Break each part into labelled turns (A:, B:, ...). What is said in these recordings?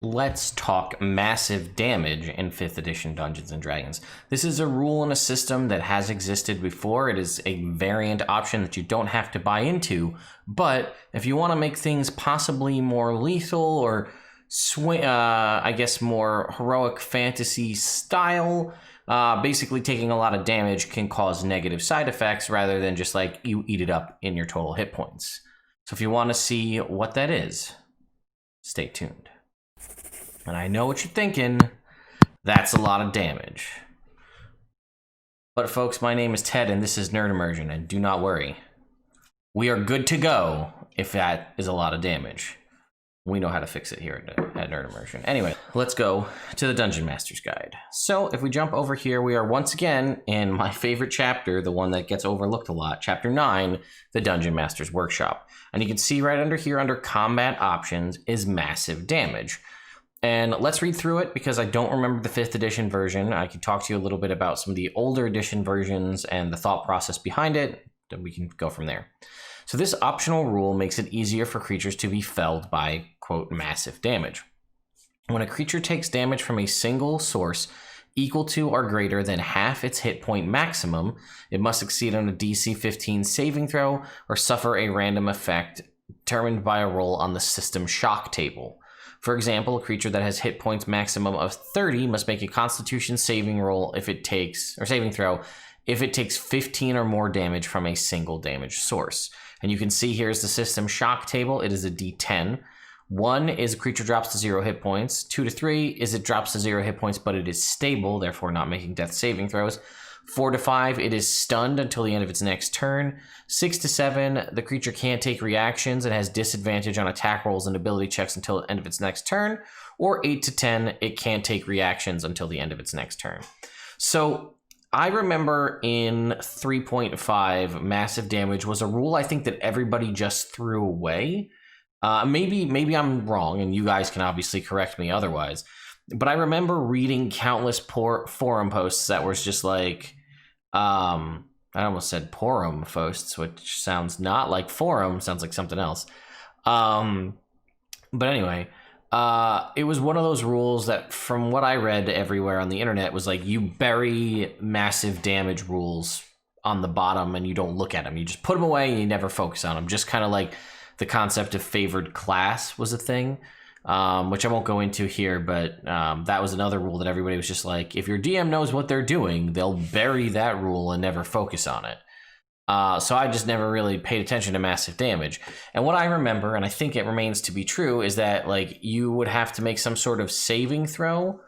A: Let's talk massive damage in 5th edition Dungeons & Dragons. This is a rule in a system that has existed before. It is a variant option that you don't have to buy into, but if you want to make things possibly more lethal or I guess more heroic fantasy style, basically taking a lot of damage can cause negative side effects rather than just like you eat it up in your total hit points. So if you want to see what that is, stay tuned. And I know what you're thinking, that's a lot of damage. But folks, my name is Ted and this is Nerd Immersion, and do not worry. We are good to go if that is a lot of damage. We know how to fix it here at Nerd Immersion. Anyway, let's go to the Dungeon Master's Guide. So if we jump over here, we are once again in my favorite chapter, the one that gets overlooked a lot, Chapter 9, the Dungeon Master's Workshop. And you can see right under here, under Combat Options, is Massive Damage. And let's read through it because I don't remember the 5th edition version. I can talk to you a little bit about some of the older edition versions and the thought process behind it. Then we can go from there. So this optional rule makes it easier for creatures to be felled by, quote, massive damage. When a creature takes damage from a single source equal to or greater than half its hit point maximum, it must succeed on a DC 15 saving throw or suffer a random effect determined by a roll on the system shock table. For example, a creature that has hit points maximum of 30 must make a Constitution saving roll if it takes, or saving throw, if it takes 15 or more damage from a single damage source. And you can see here's the system shock table. It is a D10. 1 is a creature drops to 0 hit points. 2 to 3 is it drops to 0 hit points, but it is stable, therefore not making death saving throws. 4 to 5, it is stunned until the end of its next turn. 6 to 7, the creature can't take reactions and has disadvantage on attack rolls and ability checks until the end of its next turn. Or 8 to 10, it can't take reactions until the end of its next turn. So I remember in 3.5, massive damage was a rule I think that everybody just threw away. Maybe I'm wrong, and you guys can obviously correct me otherwise. But I remember reading countless forum posts that was just like, I almost said porum posts, which sounds not like forum, sounds like something else. But anyway, it was one of those rules that, from what I read everywhere on the internet, was like you bury massive damage rules on the bottom and you don't look at them. You just put them away and you never focus on them. Just kind of like the concept of favored class was a thing. Which I won't go into here, but that was another rule that everybody was just like, if your DM knows what they're doing, they'll bury that rule and never focus on it. So I just never really paid attention to massive damage. And what I remember, and I think it remains to be true, is that like you would have to make some sort of saving throw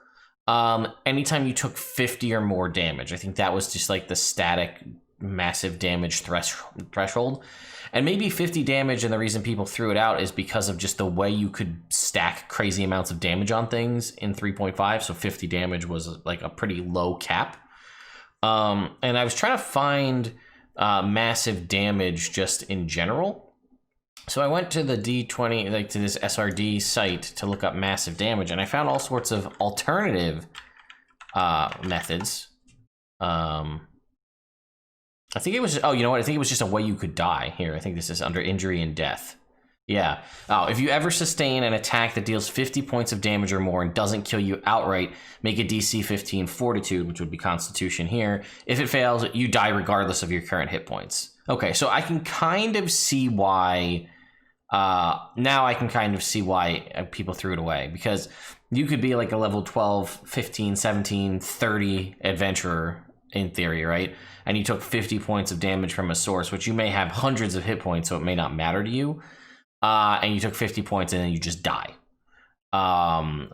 A: anytime you took 50 or more damage. I think that was just like the static massive damage threshold. And maybe 50 damage, and the reason people threw it out is because of just the way you could stack crazy amounts of damage on things in 3.5. So 50 damage was like a pretty low cap. And I was trying to find massive damage just in general. So I went to the D20, like to this SRD site to look up massive damage, and I found all sorts of alternative methods. I think it was, oh, you know what? I think it was just a way you could die. Here, I think this is under injury and death. Yeah. Oh, if you ever sustain an attack that deals 50 points of damage or more and doesn't kill you outright, make a DC 15 Fortitude, which would be Constitution here. If it fails, you die regardless of your current hit points. Okay, so I can kind of see why, now I can kind of see why people threw it away. Because you could be like a level 12, 15, 17, 30 adventurer in theory, right? And you took 50 points of damage from a source, which you may have hundreds of hit points, so it may not matter to you. And you took 50 points and then you just die.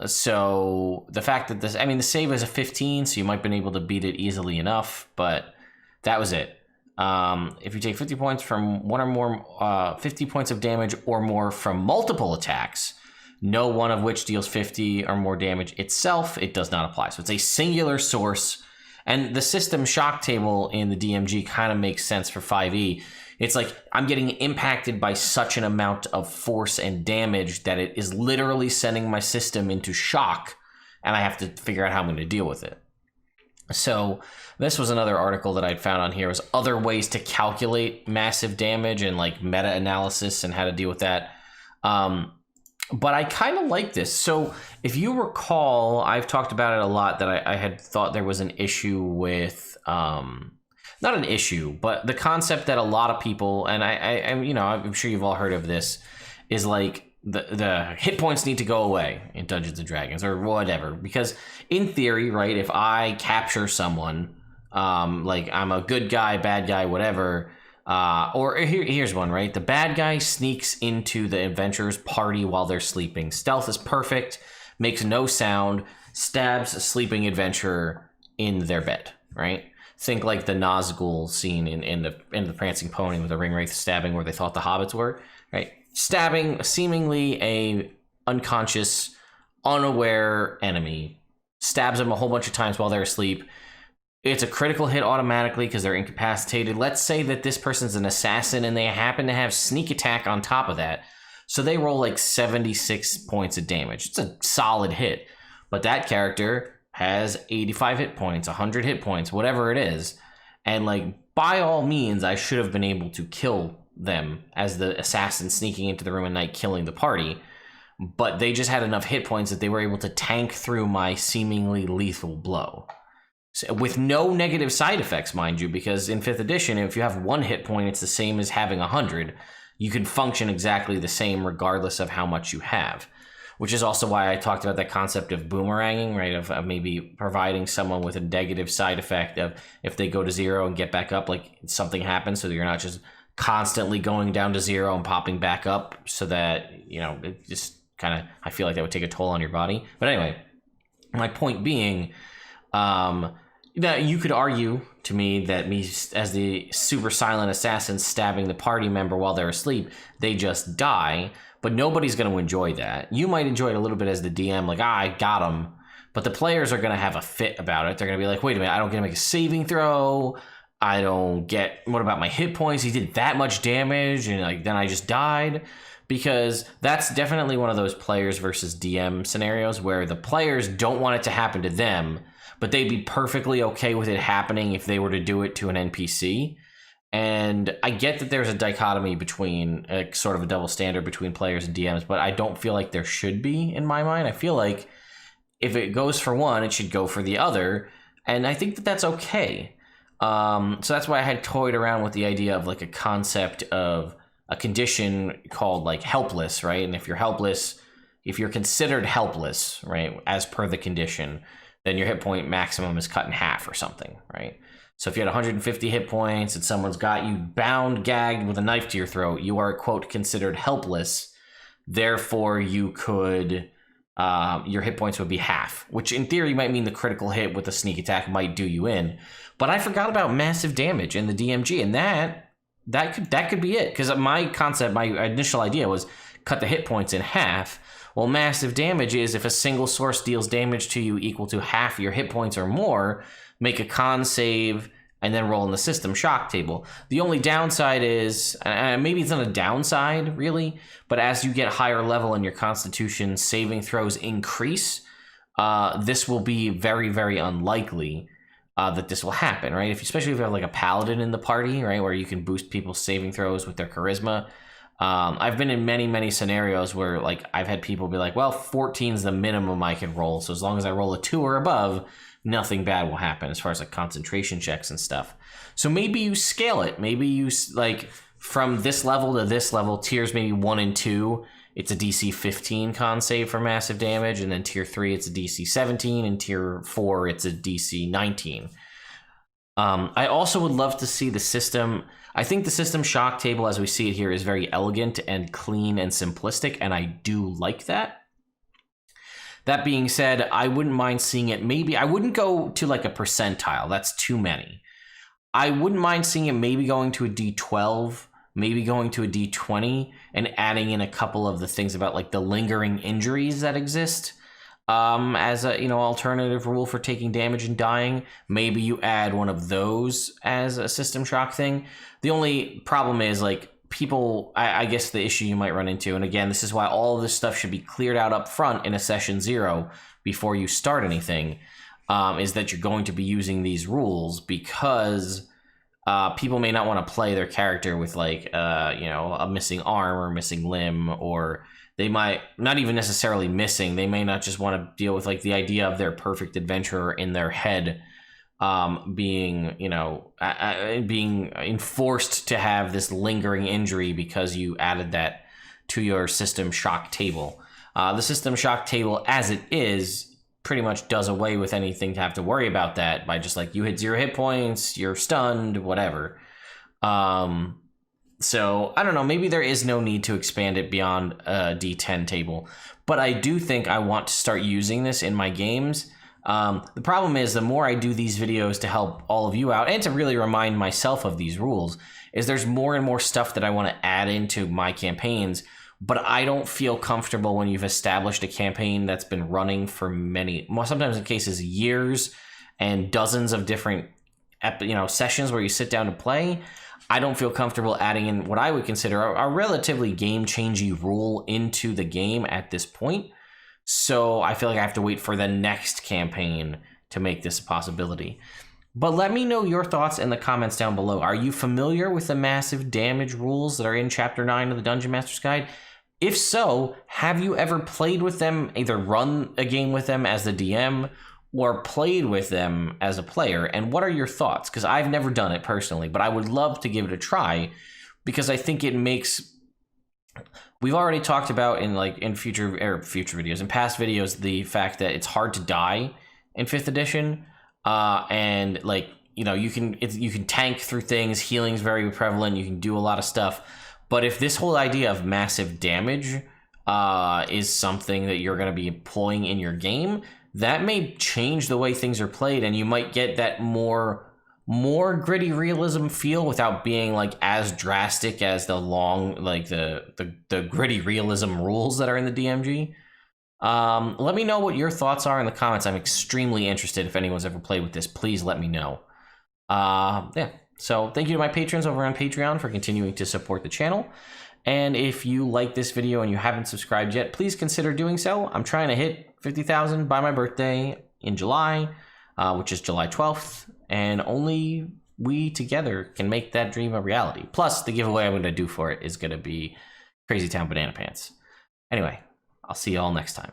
A: So the fact that this, I mean, the save is a 15, so you might have been able to beat it easily enough, but that was it. If you take 50 points from one or more, 50 points of damage or more from multiple attacks, no one of which deals 50 or more damage itself, it does not apply. So it's a singular source. And the system shock table in the DMG kind of makes sense for 5e. It's like I'm getting impacted by such an amount of force and damage that it is literally sending my system into shock, and I have to figure out how I'm going to deal with it. So this was another article that I'd found on here, was other ways to calculate massive damage and like meta-analysis and how to deal with that. But I kind of like this. So if you recall, I've talked about it a lot that I had thought there was an issue with, not an issue, but the concept that a lot of people, and I'm sure you've all heard of this, is like the hit points need to go away in Dungeons and Dragons or whatever. Because in theory, right, if I capture someone, like I'm a good guy, bad guy, whatever. Or here's one, right? The bad guy sneaks into the adventurer's party while they're sleeping. Stealth is perfect, makes no sound, stabs a sleeping adventurer in their bed, right? Think like the Nazgul scene in the Prancing Pony with the Ringwraith stabbing where they thought the hobbits were, right? Stabbing seemingly a unconscious, unaware enemy, stabs them a whole bunch of times while they're asleep. It's a critical hit automatically because they're incapacitated. Let's say that this person's an assassin and they happen to have sneak attack on top of that. So they roll like 76 points of damage. It's a solid hit. But that character has 85 hit points, 100 hit points, whatever it is. And like, by all means, I should have been able to kill them as the assassin sneaking into the room at night, killing the party. But they just had enough hit points that they were able to tank through my seemingly lethal blow. With no negative side effects, mind you, because in 5th edition, if you have 1 hit point, it's the same as having 100. You can function exactly the same regardless of how much you have, which is also why I talked about that concept of boomeranging, right? Of maybe providing someone with a negative side effect of if they go to 0 and get back up, like something happens so that you're not just constantly going down to 0 and popping back up so that, it just kind of, I feel like that would take a toll on your body. But anyway, my point being, now, you could argue to me that me as the super silent assassin stabbing the party member while they're asleep, they just die, but nobody's going to enjoy that. You might enjoy it a little bit as the DM, like, I got him, but the players are going to have a fit about it. They're going to be like, wait a minute, I don't get to make a saving throw. I don't get, what about my hit points? He did that much damage, and like then I just died. Because that's definitely one of those players versus DM scenarios where the players don't want it to happen to them, but they'd be perfectly okay with it happening if they were to do it to an NPC. And I get that there's a dichotomy between sort of a double standard between players and DMs, but I don't feel like there should be in my mind. I feel like if it goes for one, it should go for the other. And I think that that's okay. So that's why I had toyed around with the idea of like a concept of a condition called like helpless, right? And if you're helpless, if you're considered helpless, right, as per the condition, then your hit point maximum is cut in half or something, right? So if you had 150 hit points and someone's got you bound, gagged with a knife to your throat, you are, quote, considered helpless. Therefore, you could, your hit points would be half, which in theory might mean the critical hit with a sneak attack might do you in. But I forgot about massive damage in the DMG, and that could be it. Because my concept, my initial idea was cut the hit points in half. Well, massive damage is if a single source deals damage to you equal to half your hit points or more, make a con save, and then roll in the system shock table. The only downside is, maybe it's not a downside, really, but as you get higher level and your constitution saving throws increase, this will be very, very unlikely that this will happen, right? Especially if you have like a paladin in the party, right, where you can boost people's saving throws with their charisma. I've been in many, many scenarios where like I've had people be like, well, 14 is the minimum I can roll. So as long as I roll a 2 or above, nothing bad will happen as far as like concentration checks and stuff. So maybe you scale it. Maybe you like from this level to this level, tiers maybe 1 and 2, it's a DC 15 con save for massive damage. And then tier 3, it's a DC 17. And tier 4, it's a DC 19. I also would love to see the system. I think the system shock table as we see it here is very elegant and clean and simplistic, and I do like that. That being said, I wouldn't mind seeing it maybe, I wouldn't go to like a percentile, that's too many. I wouldn't mind seeing it maybe going to a D12, maybe going to a D20, and adding in a couple of the things about like the lingering injuries that exist. As a alternative rule for taking damage and dying. Maybe you add one of those as a system shock thing. The only problem is like people, I guess the issue you might run into, and again, this is why all of this stuff should be cleared out up front in a session 0 before you start anything, is that you're going to be using these rules because people may not want to play their character with like a missing arm or missing limb, or they might not even necessarily missing. They may not just want to deal with like the idea of their perfect adventurer in their head being, you know, being enforced to have this lingering injury because you added that to your system shock table. The system shock table, as it is, pretty much does away with anything to have to worry about that by just like you hit 0 hit points, you're stunned, whatever. So I don't know, maybe there is no need to expand it beyond a D10 table, but I do think I want to start using this in my games. The problem is the more I do these videos to help all of you out and to really remind myself of these rules is there's more and more stuff that I want to add into my campaigns, but I don't feel comfortable when you've established a campaign that's been running for many, sometimes in cases years and dozens of different sessions where you sit down to play. I don't feel comfortable adding in what I would consider a relatively game-changing rule into the game at this point. So I feel like I have to wait for the next campaign to make this a possibility. But let me know your thoughts in the comments down below. Are you familiar with the massive damage rules that are in Chapter 9 of the Dungeon Master's Guide? If so, have you ever played with them, either run a game with them as the DM or played with them as a player? And what are your thoughts? Because I've never done it personally, but I would love to give it a try because I think it makes... We've already talked about in future videos, in past videos, the fact that it's hard to die in 5th edition, and you can tank through things. Healing's very prevalent. You can do a lot of stuff, but if this whole idea of massive damage is something that you're going to be employing in your game, that may change the way things are played, and you might get that more gritty realism feel without being like as drastic as the gritty realism rules that are in the DMG. Let me know what your thoughts are in the comments. I'm extremely interested. If anyone's ever played with this, please let me know. Yeah. So thank you to my patrons over on Patreon for continuing to support the channel. And if you like this video and you haven't subscribed yet, please consider doing so. I'm trying to hit 50,000 by my birthday in July, which is July 12th. And only we together can make that dream a reality. Plus, the giveaway I'm going to do for it is going to be Crazy Town Banana Pants. Anyway, I'll see you all next time.